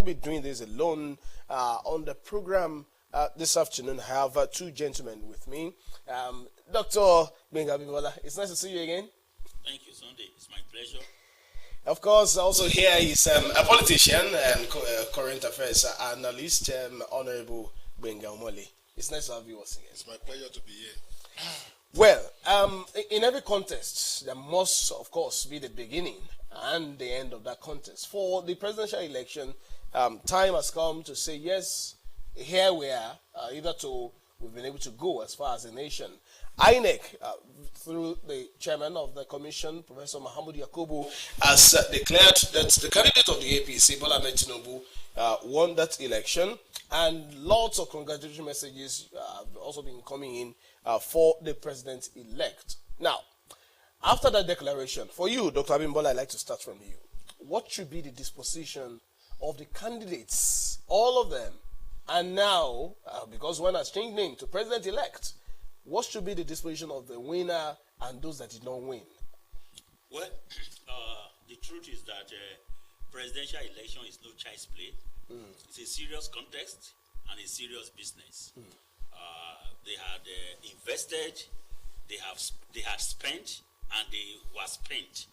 be doing this alone on the program this afternoon. I have two gentlemen with me. Dr. Gbenga Abimbola, it's nice to see you again. Thank you, Sunday. It's my pleasure. Of course, also here is a politician and current affairs analyst, Honorable Gbenga Omole. It's nice to have you once again. It's my pleasure to be here. Well, in every contest, there must, of course, be the beginning and the end of that contest. For the presidential election, time has come to say, yes, here we are, we've been able to go as far as a nation. INEC, through the chairman of the commission, Professor Mahamudu Yakubu, has declared that the candidate of the APC, Bola Ahmed Tinubu, won that election, and lots of congratulatory messages have also been coming in for the president-elect. Now, after that declaration, for you, Dr. Abimbola, I'd like to start from you. What should be the disposition of the candidates, all of them, and now, because one has changed name to president-elect, what should be the disposition of the winner and those that did not win? Well, the truth is that presidential election is no child's play. It's a serious context and a serious business. They had invested, they had spent, and they were spent.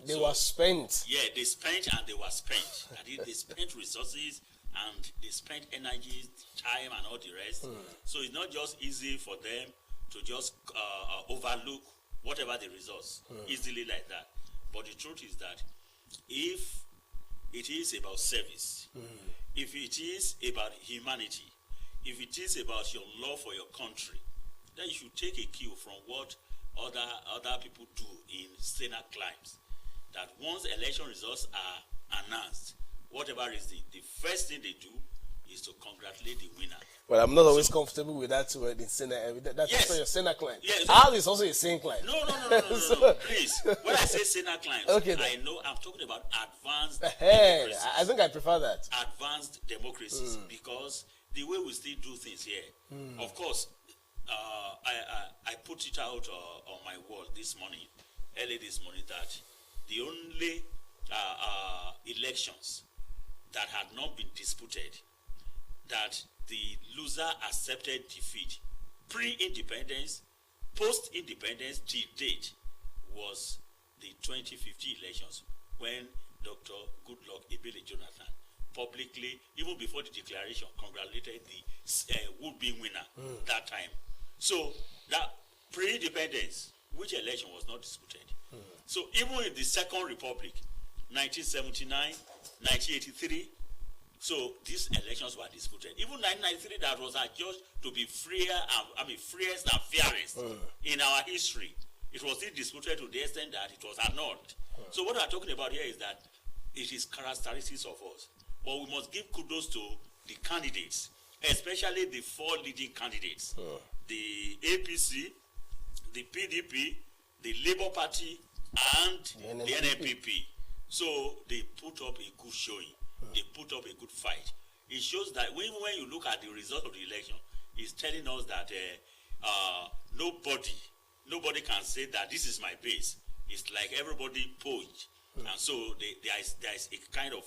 They were spent. Yeah, they spent and they were spent. That is, they spent resources and they spent energy, time, and all the rest. So it's not just easy for them to just overlook whatever the results easily like that. But the truth is that if it is about service, if it is about humanity, if it is about your love for your country, then you should take a cue from what other people do in Senate climes. That once election results are announced, whatever is the first thing they do is to congratulate the winner. Well, I'm not always comfortable with that word in Senate. That's Yes. for your Senate client. Yes. Ours is also a Senate client. No. Please. When I say Senate clients, Okay, I know I'm talking about advanced Hey, democracies. I think I prefer that. Advanced democracies, because the way we still do things here, of course, I put it out on my wall early this morning, that the only elections that had not been disputed, that the loser accepted defeat pre-independence, post-independence till date, was the 2050 elections, when Dr. Goodluck Ebele Jonathan publicly, even before the declaration, congratulated the would-be winner that time. So that pre-independence, which election was not disputed. So even in the Second Republic, 1979, 1983, so these elections were disputed. Even 1993, that was adjudged to be freest and fairest in our history. It was still disputed to the extent that it was annulled. So what I'm talking about here is that it is characteristics of us. But we must give kudos to the candidates, especially the four leading candidates. The APC, the PDP, the Labour Party, and the NNPP. So they put up a good showing. They put up a good fight. It shows that when you look at the result of the election, it's telling us that nobody can say that this is my base. It's like everybody poached. And so there is a kind of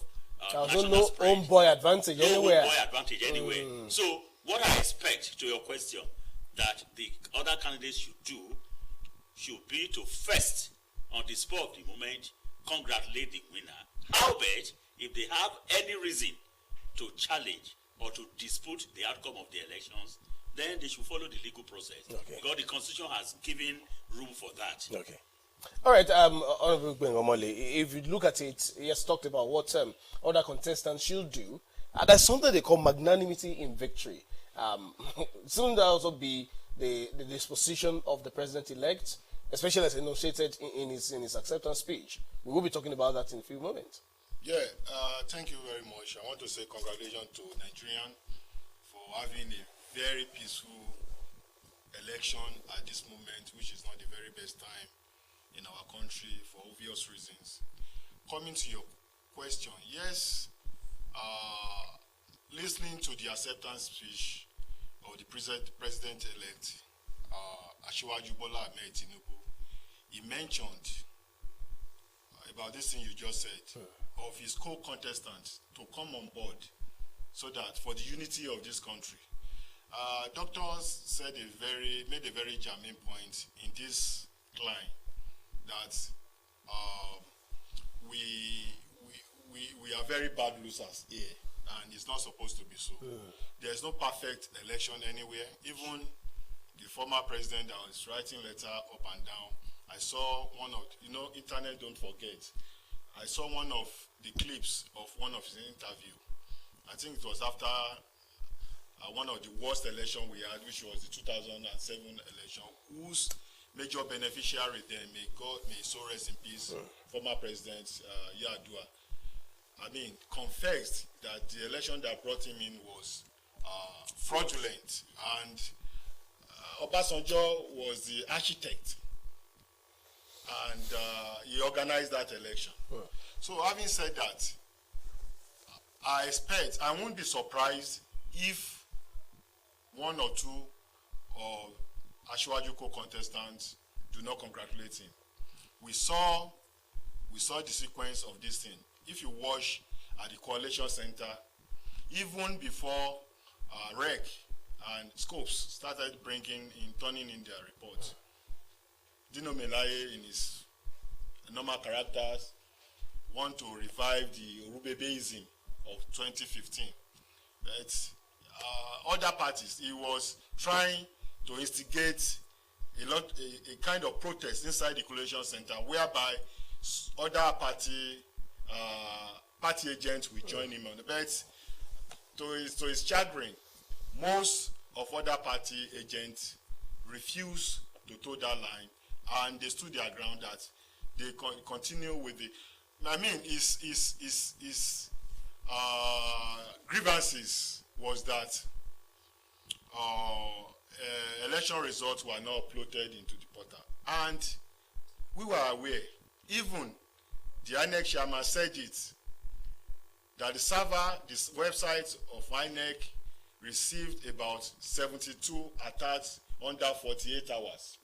national spread. Homeboy advantage anywhere. Homeboy advantage anywhere. So what I expect, to your question, that the other candidates should do should be to first, on the spur of the moment, congratulate the winner. Albeit, if they have any reason to challenge or to dispute the outcome of the elections, then they should follow the legal process. Okay. Because the Constitution has given room for that. Okay. All right, Honorable Gbenga Omole, if you look at it, he has talked about what other contestants should do. There's something they call magnanimity in victory. Shouldn't that also be the disposition of the president-elect, especially as enunciated in his acceptance speech? We will be talking about that in a few moments. Yeah, thank you very much. I want to say congratulations to Nigerian for having a very peaceful election at this moment, which is not the very best time in our country for obvious reasons. Coming to your question, yes, listening to the acceptance speech of the president-elect, Asiwaju Bola Ahmed Tinubu, he mentioned about this thing you just said, of his co-contestants to come on board so that for the unity of this country. Doctors made a very germane point in this line that we are very bad losers here, and it's not supposed to be so. There's no perfect election anywhere. Even the former president that was writing letter up and down, I saw one of, internet don't forget. I saw one of the clips of one of his interview. I think it was after one of the worst election we had, which was the 2007 election, whose major beneficiary then, may so rest in peace, former President Yar'Adua, confessed that the election that brought him in was fraudulent, and Obasanjo was the architect, and he organized that election. So having said that, I won't be surprised if one or two Asiwaju co-contestants do not congratulate him. We saw the sequence of this thing. If you watch at the Coalition Center, even before REC and Scopes started turning in their reports, Dino Melaye, in his normal characters, want to revive the Orubebeism of 2015. But other parties, he was trying to instigate a kind of protest inside the Coalition Center, whereby other party agents will join him on the bet. To his chagrin, most of other party agents refused to toe that line, and they stood their ground that they continue with the. His grievances was that election results were not uploaded into the portal, and we were aware. Even the INEC chairman said it, that the server, this website of INEC, received about 72 attacks under 48 hours.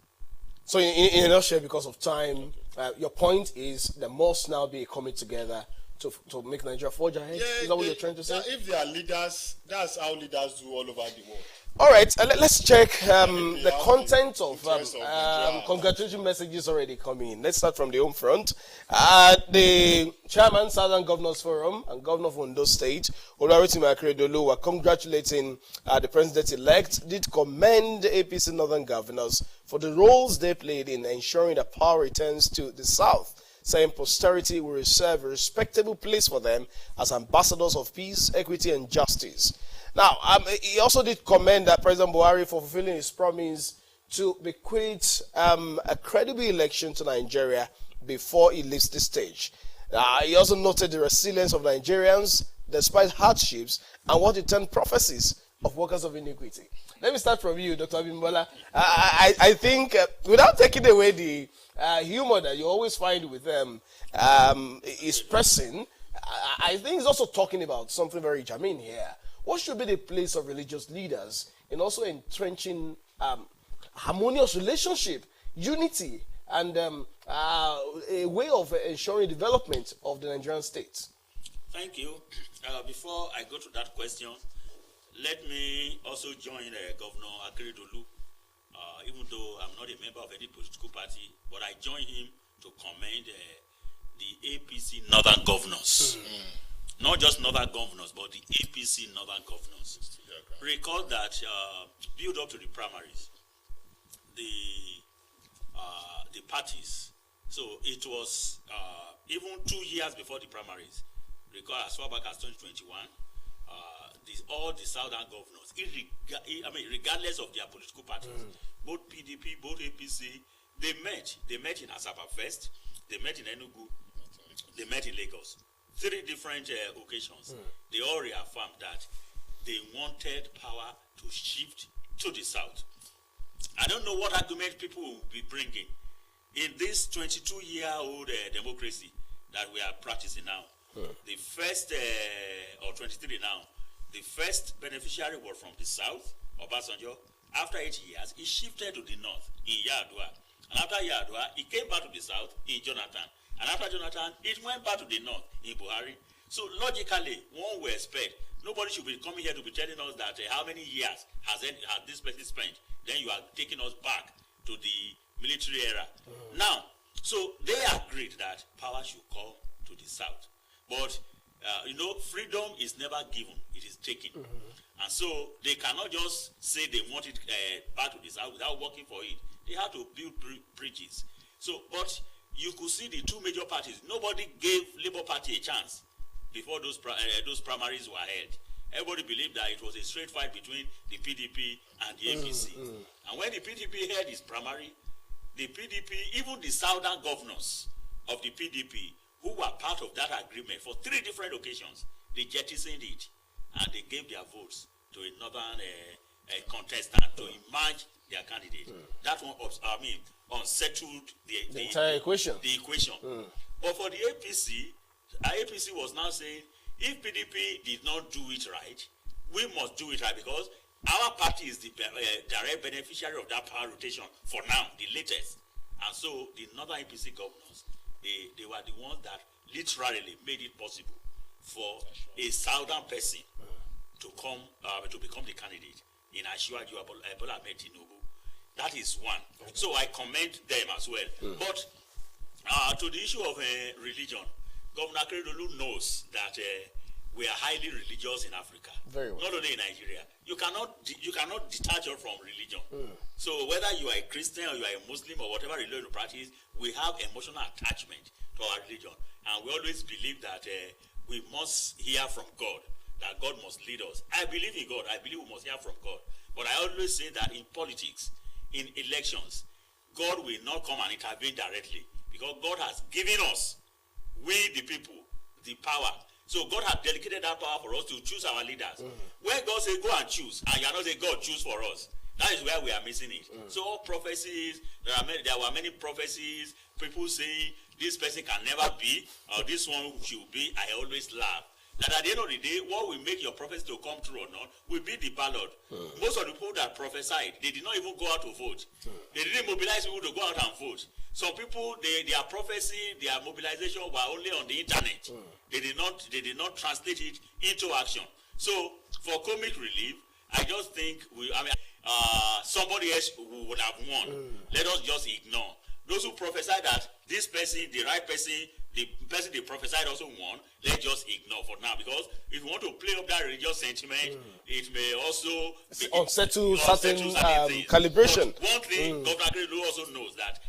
So in a nutshell, because of time, your point is there must now be coming together to make Nigeria forge ahead? Yeah, is that what you're trying to say? If they are leaders, that's how leaders do all over the world. All right, let's check the content of congratulatory messages already coming in. Let's start from the home front. The chairman, Southern Governors Forum, and Governor of Ondo State, Oluwarotimi Akeredolu, were congratulating the president-elect, did commend APC Northern governors for the roles they played in ensuring that power returns to the South, saying posterity will reserve a respectable place for them as ambassadors of peace, equity, and justice. Now, he also did commend President Buhari for fulfilling his promise to bequeath a credible election to Nigeria before he leaves the stage. He also noted the resilience of Nigerians despite hardships and what he termed prophecies of workers of iniquity. Let me start from you, Dr. Abimbola. I think, without taking away the humor that you always find with his person, I think he's also talking about something very germane here. What should be the place of religious leaders in also entrenching harmonious relationship, unity, and a way of ensuring development of the Nigerian state? Thank you. Before I go to that question, let me also join Governor Akeredolu, even though I'm not a member of any political party, but I join him to commend the APC Northern governors. Not just Northern governors, but the APC Northern governors. Recall that build up to the primaries, the parties. So it was even 2 years before the primaries. Recall as far back as 2021, all the Southern governors, regardless of their political parties, both PDP, both APC, they met. They met in Asaba first, they met in Enugu, they met in Lagos. 3 different occasions. They all reaffirmed that they wanted power to shift to the south. I don't know what argument people will be bringing in this 22-year-old democracy that we are practicing now. The first, or 23 now, the first beneficiary was from the south, Obasanjo. After 8 years, he shifted to the north in Yar'Adua. And after Yar'Adua, he came back to the south in Jonathan. And after Jonathan, it went back to the north in Buhari. So logically, one would expect nobody should be coming here to be telling us that how many years has this person spent. Then you are taking us back to the military era. Now, so they agreed that power should come to the south. But, freedom is never given. It is taken. And so they cannot just say they want it back to the south without working for it. They have to build bridges. So, but you could see the two major parties. Nobody gave Labour Party a chance before those primaries were held. Everybody believed that it was a straight fight between the PDP and the APC. And when the PDP held its primary, the PDP, even the southern governors of the PDP, who were part of that agreement for 3 different occasions, they jettisoned it and they gave their votes to a northern contestant to emerge their candidate. That one, unsettled the entire equation. The equation. But for the APC was now saying, if PDP did not do it right, we must do it right because our party is the direct beneficiary of that power rotation for now, the latest. And so the northern APC governors, they were the ones that literally made it possible for a southern person to come to become the candidate in Asiwaju Bola Ahmed Tinubu. That is one. So I commend them as well. But to the issue of religion, Governor Akeredolu knows that we are highly religious in Africa. Very well. Not only in Nigeria. You cannot detach us from religion. So whether you are a Christian or you are a Muslim or whatever religion you practice, we have emotional attachment to our religion. And we always believe that we must hear from God, that God must lead us. I believe in God. I believe we must hear from God. But I always say that in politics, in elections, God will not come and intervene directly because God has given us, we the people, the power. So God has dedicated that power for us to choose our leaders. When God says go and choose, and you are not saying God choose for us, that is where we are missing it. So all prophecies, there were many prophecies, people saying this person can never be, or this one should be. I always laugh. That at the end of the day, what will make your prophecy to come true or not will be the ballot. Most of the people that prophesied, they did not even go out to vote. They didn't mobilize people to go out and vote. Some people, their prophecy, their mobilization were only on the internet. They did not translate it into action. So for comic relief, I just think somebody else would have won. Let us just ignore those who prophesied that this person, the right person, the person they prophesied also won. Let's just ignore for now because if you want to play up that religious sentiment, it may also unsettle certain calibration. But one thing, Governor Akeredolu also knows that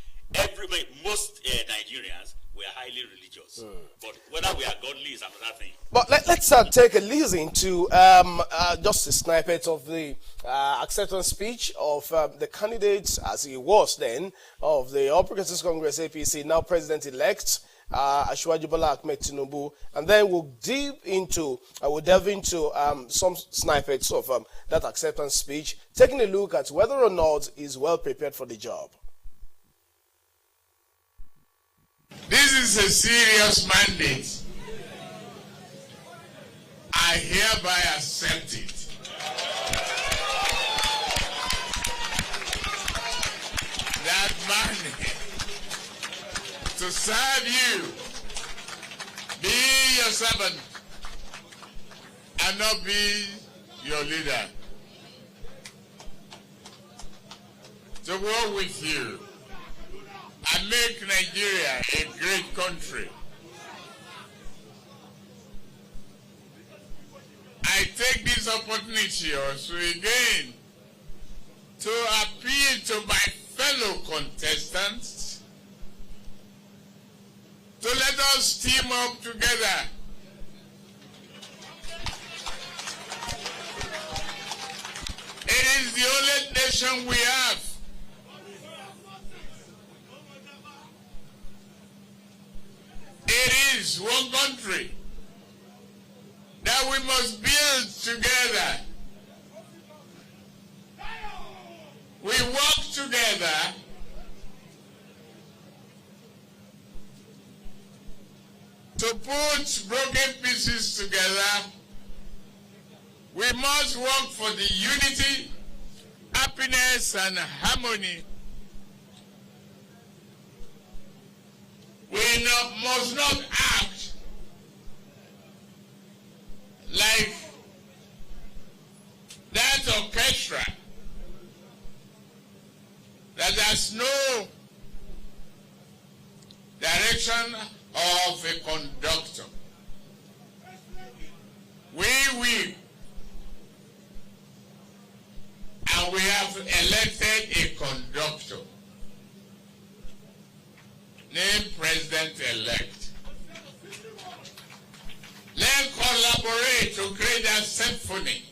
most Nigerians were highly religious, but whether we are godly is another thing. But let's take a listen to just a snippet of the acceptance speech of the candidates, as he was then, of the All Progressives Congress APC, now President-elect, Asiwaju Bola Ahmed Tinubu, and then we'll delve into some snippets of that acceptance speech, taking a look at whether or not he's well prepared for the job. This is a serious mandate. I hereby accept it. That mandate to serve you, be your servant, and not be your leader. To work with you and make Nigeria a great country. I take this opportunity also again to appeal to my fellow contestants to let us team up together. It is the only nation we have. It is one country that we must build together. We work together to put broken pieces together. We must work for the unity, happiness, and harmony must not act like that orchestra that has no direction of a conductor. We and we have elected a conductor named President-elect. Let's collaborate to create a symphony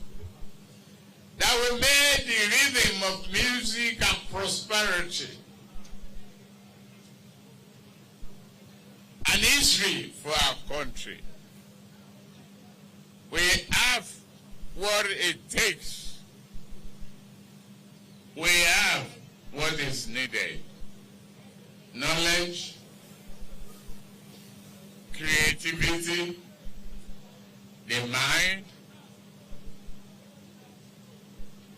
that will make the rhythm of music and prosperity an history for our country. We have what it takes. We have what is needed. Knowledge, creativity, the mind,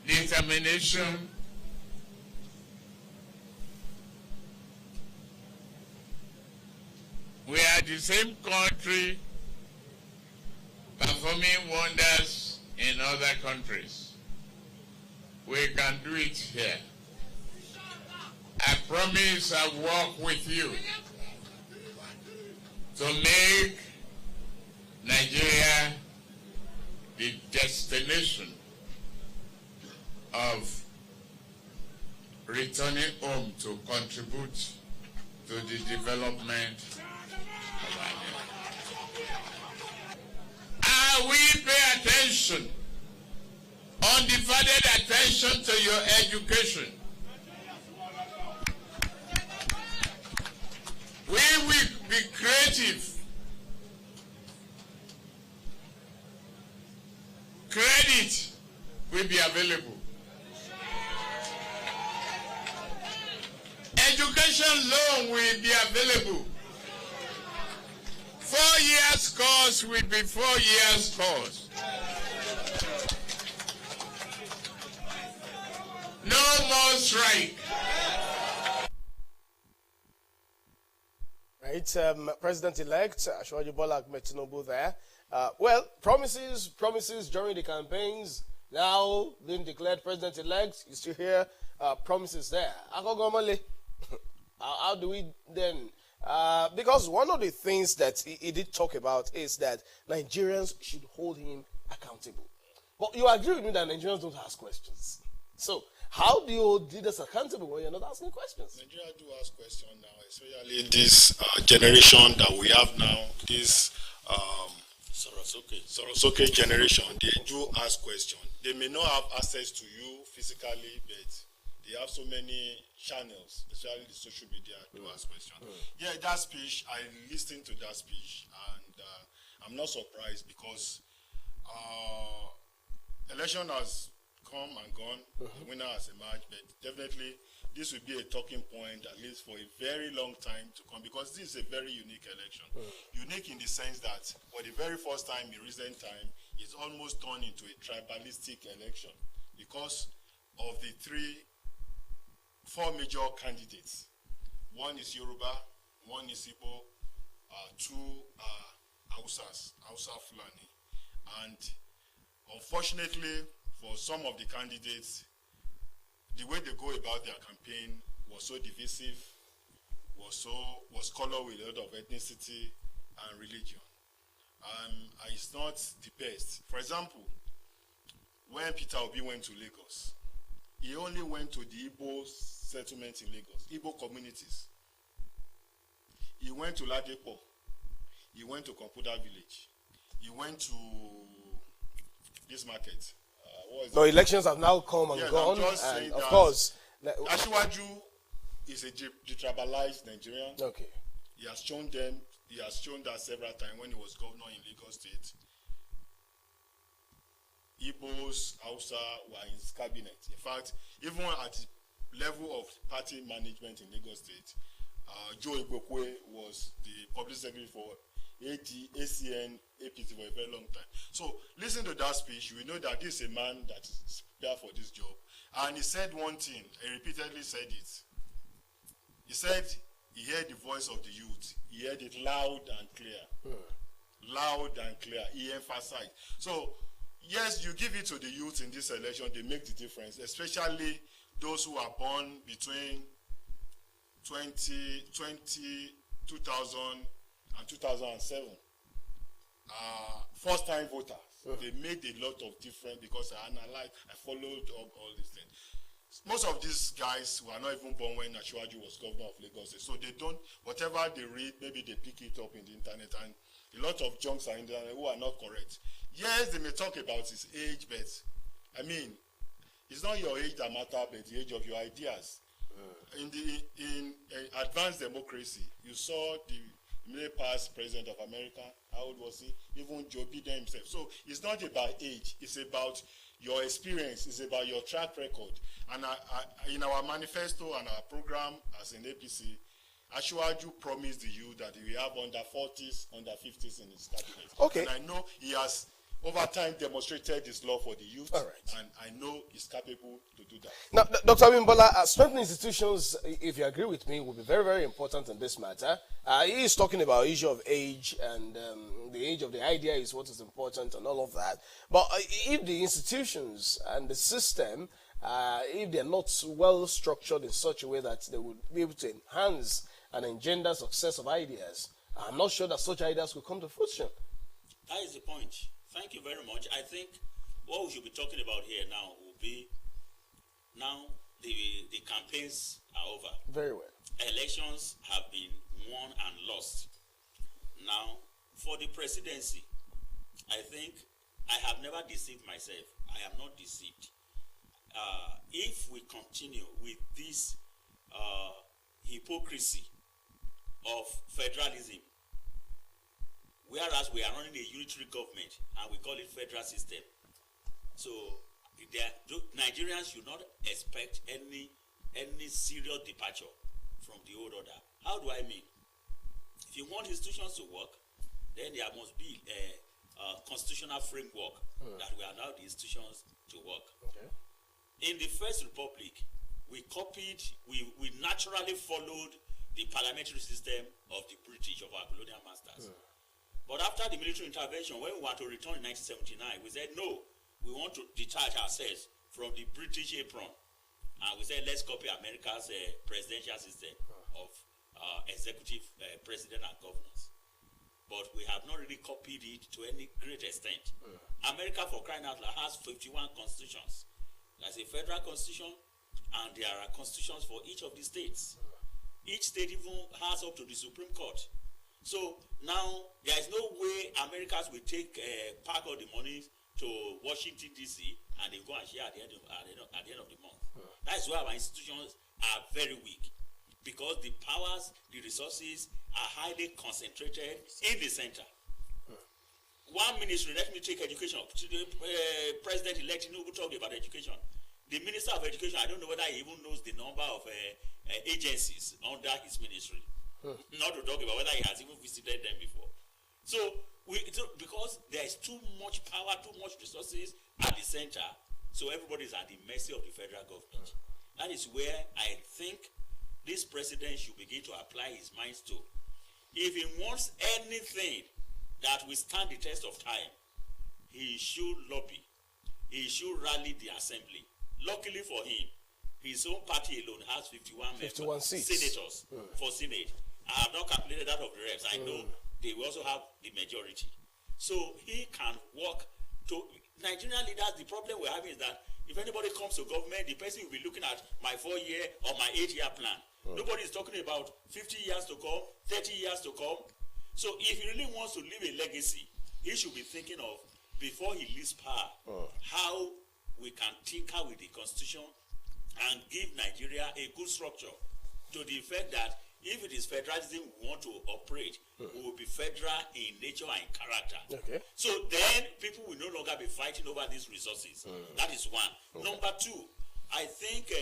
determination, we are the same country performing wonders in other countries. We can do it here. I promise I'll work with you to make Nigeria the destination of returning home to contribute to the development of our nation. We pay attention, undivided attention to your education. We will be creative. Credit will be available. Education loan will be available. 4 years course will be 4 years course. No more strike. Right, President-elect Ashwaji Bola Ahmed Tinubu there. Well, promises during the campaigns. Now being declared President-elect, you still hear promises there. How do we then? Because one of the things that he did talk about is that Nigerians should hold him accountable. But you agree with me that Nigerians don't ask questions. So how do you hold leaders accountable when you're not asking questions? Nigeria do ask questions now, especially this generation that we have now, this Osrc generation. They do ask questions. They may not have access to you physically, but they have so many channels, especially the social media, to ask questions. Yeah, that speech, I listened to that speech, and I'm not surprised because election has come and gone, the winner has emerged, but definitely this will be a talking point at least for a very long time to come, because this is a very unique election. Unique in the sense that for the very first time in recent time, it's almost turned into a tribalistic election because of the four major candidates. One is Yoruba, one is Igbo, two are Hausa Fulani. And unfortunately, for some of the candidates, the way they go about their campaign was so divisive, was colored with a lot of ethnicity and religion. It's not the best. For example, when Peter Obi went to Lagos, he only went to the Igbo settlements in Lagos, Igbo communities. He went to Ladepo. He went to Komputa village. He went to this market. So elections have now come and gone. I'm just saying of that course. Asiwaju is a detribalized Nigerian. Okay. He has shown that several times when he was governor in Lagos State. Igbos, Hausa were in his cabinet. In fact, even at the level of party management in Lagos State, Joe Igbokwe was the public secretary for ACN, APC for a very long time. So listen to that speech. You will know that this is a man that is prepared for this job. And he said one thing, he repeatedly said it. He said he heard the voice of the youth. He heard it loud and clear. Loud and clear. He emphasized. So, yes, you give it to the youth in this election, they make the difference, especially those who are born between 2000 and 2007. First-time voters. They made a lot of difference because I analyzed, I followed up all these things. Most of these guys were not even born when Asiwaju was governor of Lagos. So they don't, whatever they read, maybe they pick it up in the internet, and a lot of junks are in the internet who are not correct. Yes, they may talk about his age, but I mean, it's not your age that matters, but the age of your ideas. In advanced democracy, you saw the past president of America. How old was he? Even Joe Biden himself. So it's not about age. It's about your experience. It's about your track record. And in our manifesto and our program as an APC, Asiwaju promised the youth that we have under 40s, under 50s in his cabinet. Okay. And I know he has over time demonstrated his love for the youth. All right. And I know he's capable to do that. Now, Dr. Abimbola, strengthening institutions, if you agree with me, will be very, very important in this matter. He is talking about issue of age, and the age of the idea is what is important and all of that. But if the institutions and the system, if they're not well structured in such a way that they would be able to enhance and engender success of ideas, I'm not sure that such ideas will come to fruition. That is the point. Thank you very much. I think what we should be talking about here now will be, now the campaigns are over. Very well. Elections have been won and lost. Now, for the presidency, I think I have never deceived myself. I am not deceived. If we continue with this hypocrisy of federalism, whereas we are running a unitary government and we call it federal system, so Nigerians should not expect any serious departure from the old order. How do I mean? If you want institutions to work, then there must be a constitutional framework that will allow the institutions to work. Okay. In the First Republic, we naturally followed the parliamentary system of the British, of our colonial masters. But after the military intervention, when we want to return in 1979, we said, no, we want to detach ourselves from the British apron. And we said, let's copy America's presidential system of executive president and governors. But we have not really copied it to any great extent. America, for crying out loud, has 51 constitutions. There's a federal constitution, and there are constitutions for each of the states. Each state even has up to the Supreme Court. So now there is no way Americans will take part of the money to Washington D.C. and they go and share at the end of the month. That's why our institutions are very weak, because the powers, the resources are highly concentrated in the center. One ministry, let me take education. President-elect Tinubu talked about education. The Minister of Education, I don't know whether he even knows the number of agencies under his ministry. Not to talk about whether he has even visited them before. So, because there is too much power, too much resources at the center, so everybody is at the mercy of the federal government. That is where I think this president should begin to apply his minds to. If he wants anything that will stand the test of time, he should lobby. He should rally the assembly. Luckily for him, his own party alone has 51 seats. Senators for Senate. I have not calculated that of the reps. I know they will also have the majority. So he can work to Nigerian leaders. The problem we're having is that if anybody comes to government, the person will be looking at my 4-year or my 8-year plan. Nobody is talking about 50 years to come, 30 years to come. So if he really wants to leave a legacy, he should be thinking of, before he leaves power, how we can tinker with the constitution and give Nigeria a good structure, to the effect that if it is federalism we want to operate, we will be federal in nature and in character. Okay. So then people will no longer be fighting over these resources. That is one. Number two, I think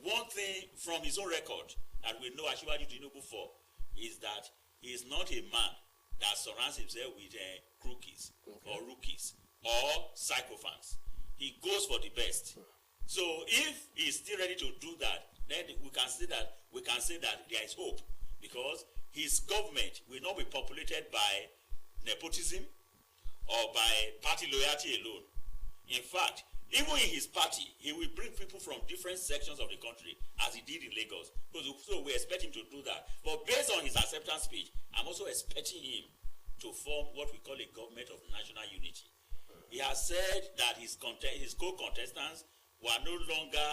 one thing from his own record that we know Asiwaju Tinubu for is that he is not a man that surrounds himself with crookies or rookies or sycophants. He goes for the best. So if he is still ready to do that, then we can say that there is hope, because his government will not be populated by nepotism or by party loyalty alone. In fact, even in his party, he will bring people from different sections of the country, as he did in Lagos. So we expect him to do that. But based on his acceptance speech, I'm also expecting him to form what we call a government of national unity. He has said that his co-contestants were no longer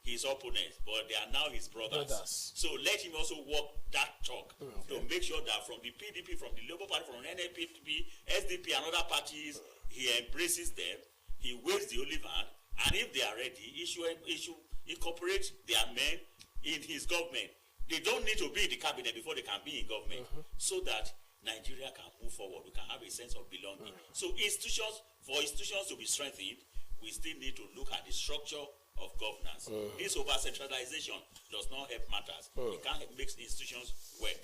his opponents, but they are now his brothers. So let him also walk that talk to make sure that from the PDP, from the Labour Party, from NNPP, SDP, and other parties, he embraces them. He waves the olive hand, and if they are ready, he should incorporate their men in his government. They don't need to be in the cabinet before they can be in government, so that Nigeria can move forward. We can have a sense of belonging. So for institutions to be strengthened, we still need to look at the structure of governance. This over-centralization does not help matters. It can't make institutions work.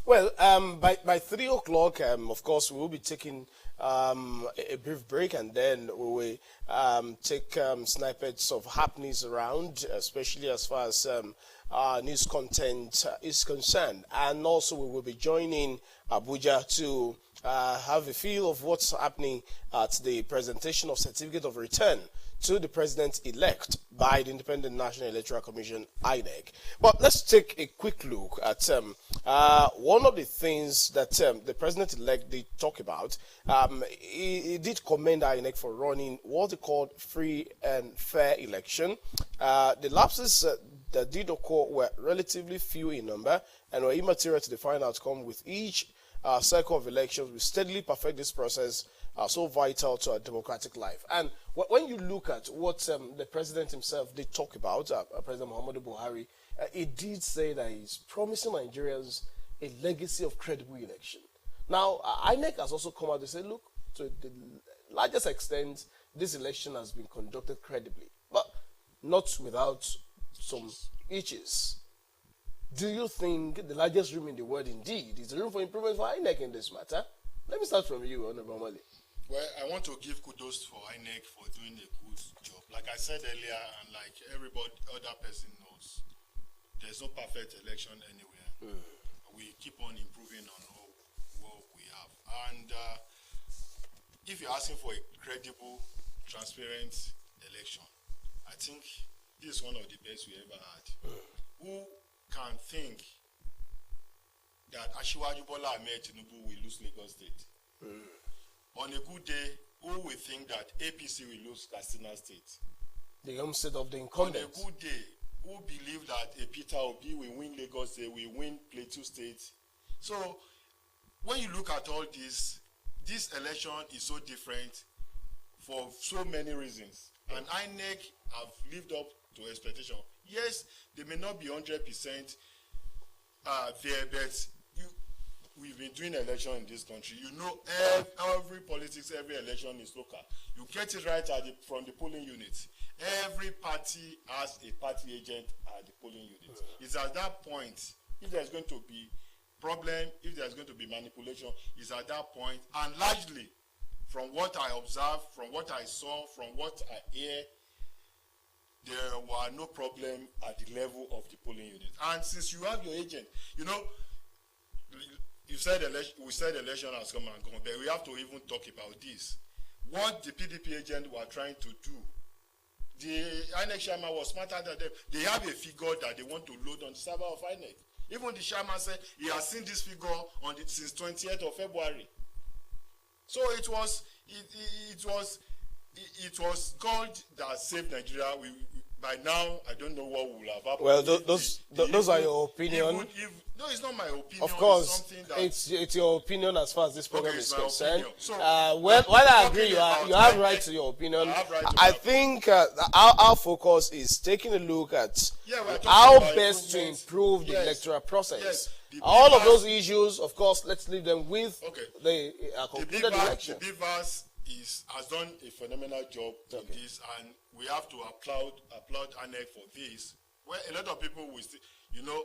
Well, by 3 o'clock, of course, we will be taking a brief break, and then we will take snippets of happenings around, especially as far as news content is concerned. And also we will be joining Abuja to have a feel of what's happening at the presentation of certificate of return to the president-elect by the Independent National Electoral Commission, INEC. But let's take a quick look at one of the things that the president-elect did talk about. He did commend INEC for running what they called free and fair election. The lapses that did occur were relatively few in number and were immaterial to the final outcome. With each cycle of elections, we steadily perfect this process, so vital to our democratic life. And when you look at what the president himself did talk about, President Muhammadu Buhari, he did say that he's promising Nigerians a legacy of credible election. Now, INEC has also come out to say, look, to the largest extent, this election has been conducted credibly, but not without some itches. Do you think the largest room in the world indeed is the room for improvement for INEC in this matter? Let me start from you, Honorable Mali. Well, I want to give kudos for INEC for doing a good job. Like I said earlier, and like everybody, other person knows, there's no perfect election anywhere. We keep on improving on what we have. And if you're asking for a credible, transparent election, I think this is one of the best we ever had. Who can think that Asiwaju Bola Ahmed Tinubu will lose Lagos State? On a good day, who will think that APC will lose Katsina State? The home state of the incumbents. On a good day, who believe that a Peter Obi will win Lagos State, will win Plateau State? So, when you look at all this election is so different for so many reasons. And INEC have lived up to expectation. Yes, they may not be 100% there, but we've been doing election in this country. You know, every politics, every election is local. You get it right from the polling unit. Every party has a party agent at the polling unit. It's at that point, if there's going to be problem, if there's going to be manipulation, it's at that point. And largely, from what I observed, from what I saw, from what I hear, there were no problem at the level of the polling unit. And since you have your agent, you know, we said election has come and gone, but we have to even talk about this. What the PDP agent were trying to do, the INEC chairman was smarter than them. They have a figure that they want to load on the server of INEC. Even the chairman said he has seen this figure since 20th of February. So it was God that saved Nigeria. By now, I don't know what will have happened. Well, those are your opinion. No, it's not my opinion. Of course, it's your opinion as far as this program is concerned. So, while I agree, you have right to your opinion. I think our focus is taking a look at how best to improve the electoral process. Yes. All of those issues, of course, let's leave them with the concluded election. The BVAS has done a phenomenal job in this, and we have to applaud INEC for this. Well, a lot of people will say, you know,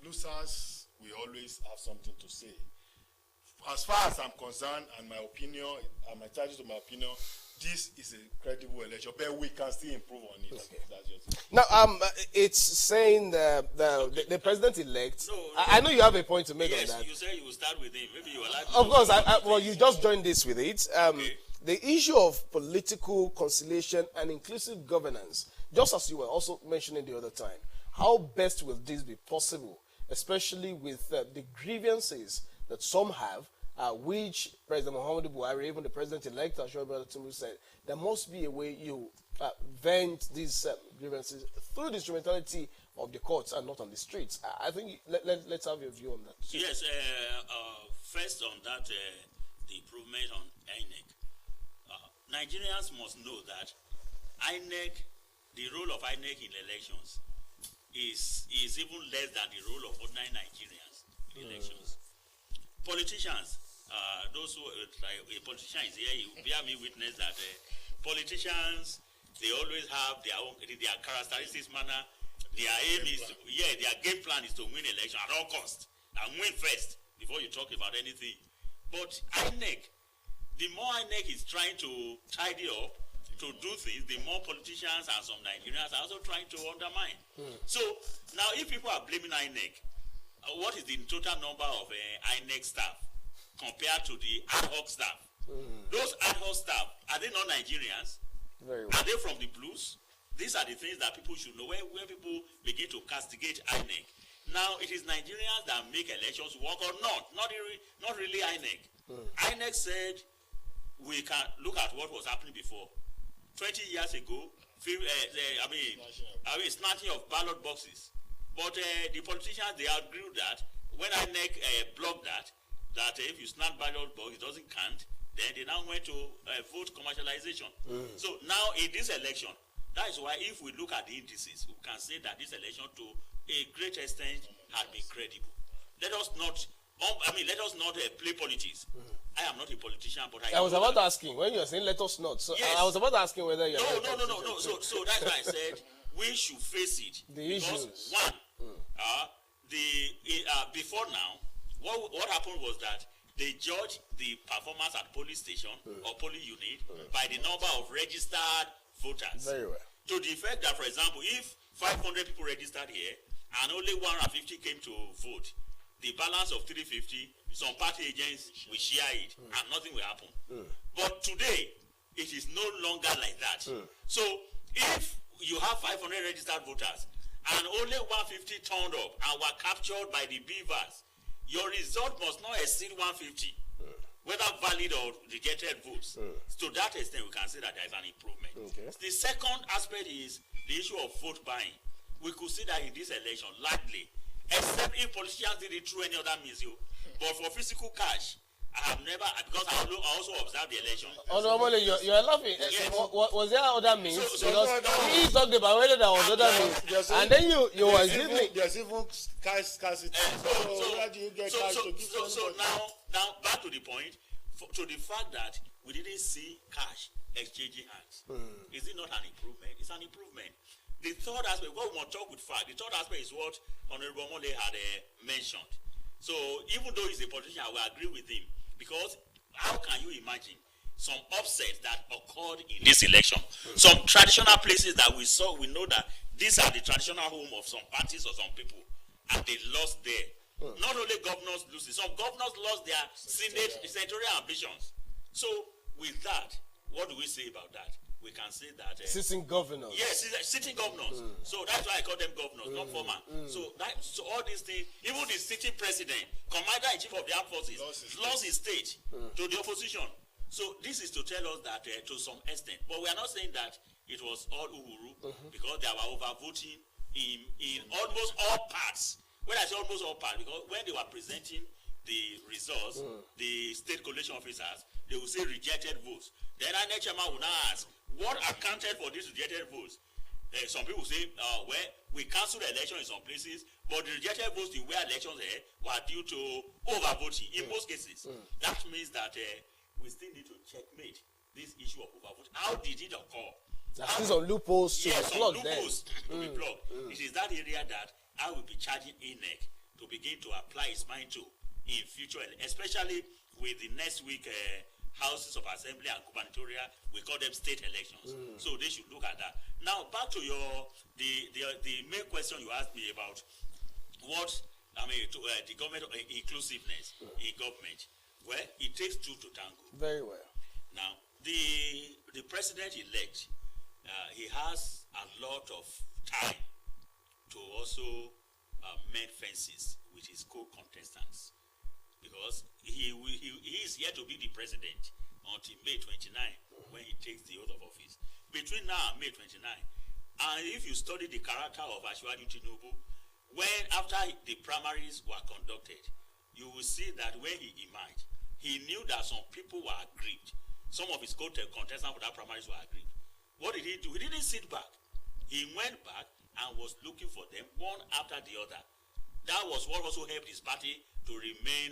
losers will always have something to say. As far as I'm concerned, and my opinion, I'm entitled to my opinion, this is a credible election, but we can still improve on it. Okay. That's just Now, it's saying the president-elect. No, I know you have a point to make yes, on that. you say you will start with him. Maybe you will like. Of course, well, you just joined this with it. The issue of political conciliation and inclusive governance, just as you were also mentioning the other time, how best will this be possible, especially with the grievances that some have, which President Muhammadu Buhari, even the president-elect, Ashok Tinubu said, there must be a way you vent these grievances through the instrumentality of the courts and not on the streets. I think let's have your view on that. Yes, first on that, the improvement on INEC. Nigerians must know that INEC, the role of INEC in elections is even less than the role of ordinary Nigerians in elections. Politicians, those who, like a politician is here, you bear me witness that politicians, they always have their own, their characteristics, manner. Their aim is, their game plan is to win election at all costs and win first before you talk about anything. But INEC, the more INEC is trying to tidy up, to do things, the more politicians and some Nigerians are also trying to undermine. So now, if people are blaming INEC, what is the total number of INEC staff compared to the ad hoc staff? Those ad hoc staff, are they not Nigerians? Very well. Are they from the blues? These are the things that people should know when people begin to castigate INEC. Now, it is Nigerians that make elections work or not really INEC. INEC said we can look at what was happening before. 20 years ago, snatching of ballot boxes. But the politicians, they agreed that when INEC blocked that if you snatch ballot box, it doesn't count, then they now went to vote commercialization. So now in this election, that is why if we look at the indices, we can say that this election to a great extent has been credible. Let us not play politics. I am not a politician, but I was about asking when you were saying let us not. So yes. I was about asking whether you're no. So that's why I said we should face it. The because issues. One, before now, what happened was that they judged the performance at police station or police unit by the number of registered voters. Very well. To the effect that, for example, if 500 people registered here and only 150 came to vote, the balance of 350, some party agents will share it and nothing will happen. But today, it is no longer like that. So if you have 500 registered voters and only 150 turned up and were captured by the beavers, your result must not exceed 150, whether valid or rejected votes. To that extent, we can say that there is an improvement. Okay. The second aspect is the issue of vote buying. We could see that in this election, largely, except if politicians did it through any other means. But for physical cash, I have never, because I also observed the election. Oh, normally you're laughing. Yes. Was there other means? So Because he talked about whether there was other means, and then you were giving. There's even scarcity. Where do you get cash to give so now back to the point, to the fact that we didn't see cash exchanging hands. Is it not an improvement? It's an improvement. The third aspect, what we want to talk with fact, the third aspect is what Honorable Mole had mentioned. So even though he's a politician, I will agree with him, because how can you imagine some upsets that occurred in this election? Some traditional places that we saw, we know that these are the traditional home of some parties or some people, and they lost there. Not only governors lose it, some governors lost their senatorial ambitions. So with that, what do we say about that? We can say that Sitting governors. yes, sitting governors. So that's why I call them governors, not former. So all these things, even the sitting president, commander in chief of the armed forces, lost his state to the opposition. So this is to tell us that to some extent, but we are not saying that it was all uhuru, because there were overvoting in almost all parts. When I say almost all parts, because when they were presenting the results, the state collation officers, they will say rejected votes. Then our next chairman will now ask, what accounted for these rejected votes? Some people say, well, we cancelled the election in some places, but the rejected votes in where elections were due to overvoting in most cases. That means that we still need to checkmate this issue of overvoting. How did it occur? There's some loopholes to be plugged then. To be plugged. It is that area that I will be charging INEC to begin to apply its mind to in future, especially with the next week houses of assembly and gubernatorial, we call them state elections. So they should look at that. Now back to the main question you asked me about what the government inclusiveness in government. Well, it takes two to tango. Very well. Now the president-elect, he has a lot of time to also mend fences with his co-contestants, because he is here to be the president until May 29 when he takes the oath of office. Between now and May 29, and if you study the character of Asiwaju Tinubu, when after the primaries were conducted, you will see that when he emerged, he knew that some people were aggrieved. Some of his contestants for that primaries were aggrieved. What did he do? He didn't sit back. He went back and was looking for them one after the other. That was what also helped his party to remain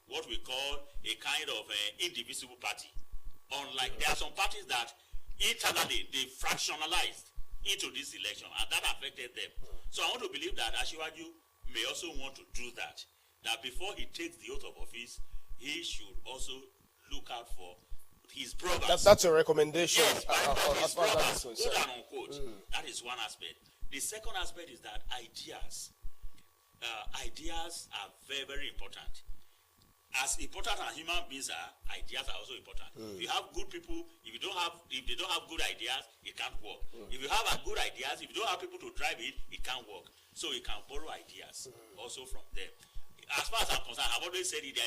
what we call a kind of indivisible party. Unlike there are some parties that internally they fractionalized into this election, and that affected them. So I want to believe that Asiwaju may also want to do that. That before he takes the oath of office, he should also look out for his brothers. That's a recommendation. Yes, as far as that is concerned. Quote and unquote. That is one aspect. The second aspect is that ideas are very, very important. As important as human beings are, ideas are also important. If you have good people, if they don't have good ideas, it can't work. If you have good ideas, if you don't have people to drive it can't work. So you can borrow ideas also from them. As far as I'm concerned, I've always said it.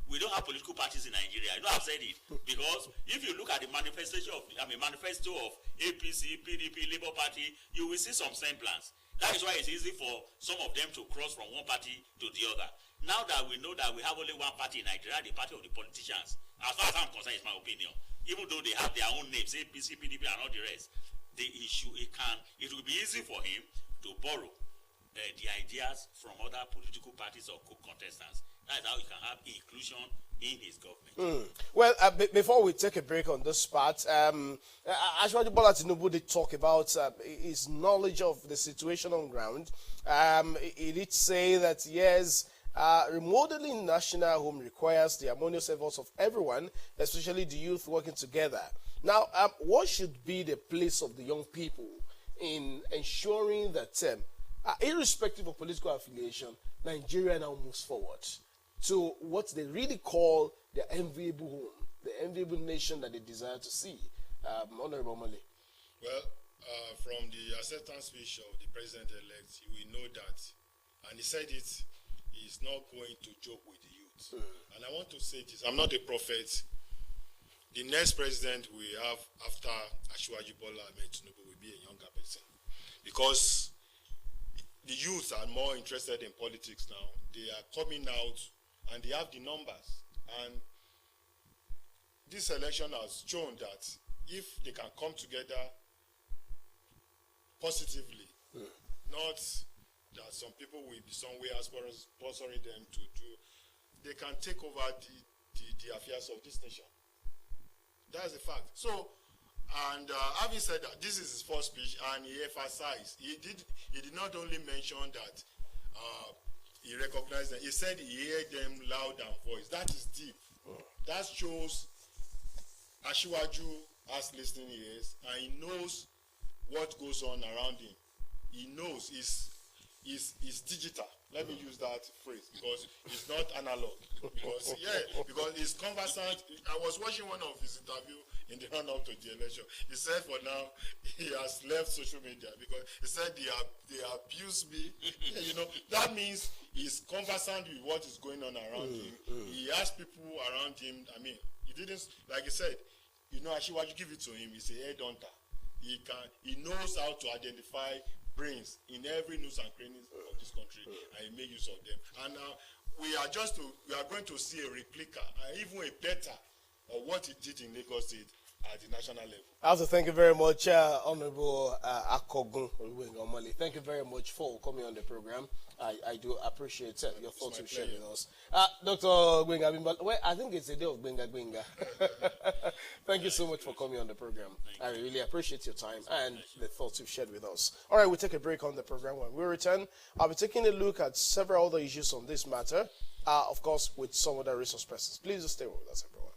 We don't have political parties in Nigeria. I've said it because if you look at the manifesto of APC, PDP, Labour Party, you will see some semblance. That is why it's easy for some of them to cross from one party to the other. Now that we know that we have only one party in Nigeria, the party of the politicians, as far as I'm concerned, it's my opinion. Even though they have their own names, APC, PDP, and all the rest, it will be easy for him to borrow the ideas from other political parties or contestants. That is how you can have inclusion in his government. Well, before we take a break on this part, Asiwaju Bola Tinubu did talk about his knowledge of the situation on ground. He did say that, yes, remodeling national home requires the harmonious efforts of everyone, especially the youth working together. Now, what should be the place of the young people in ensuring that, irrespective of political affiliation, Nigeria now moves forward to what they really call the enviable home, the enviable nation that they desire to see? Honorable Mali. Well, from the acceptance speech of the president-elect, we know that, and he said it, he's not going to joke with the youth. And I want to say this, I'm not a prophet. The next president we have after Asiwaju Bola Tinubu will be a younger person. Because the youth are more interested in politics now. They are coming out and they have the numbers. And this election has shown that if they can come together positively, not that some people will be somewhere sponsoring them to do, they can take over the affairs of this nation. That's a fact. So, and having said that, this is his first speech, and he emphasized, he did not only mention that he recognized them, he said he heard them loud and voice. That is deep. That shows Asiwaju has listening ears, and he knows what goes on around him. He knows it's digital. Let me use that phrase because it's not analog. Because he's conversant. I was watching one of his interview in the run-up to the election. He said for now he has left social media because he said they abuse me. That means he's conversant with what is going on around him. He has people around him. I mean, he didn't, like he said, Asiwaju, give it to him. He's a headhunter. He knows how to identify brains in every nooks and crannies of this country, and he make use of them. And we are going to see a replica, even a better of what he did in Lagos State at the national level. I also thank you very much, Honorable Akogun Omali. Thank you very much for coming on the program. I do appreciate your thoughts you shared with us. Dr. Gbenga Bimba, well, I think it's a day of Gbenga. Thank you so much for coming on the program. I really appreciate your time and the thoughts you've shared with us. All right, we'll take a break on the program. When we return, I'll be taking a look at several other issues on this matter, of course, with some other resource persons. Please stay with us, everyone.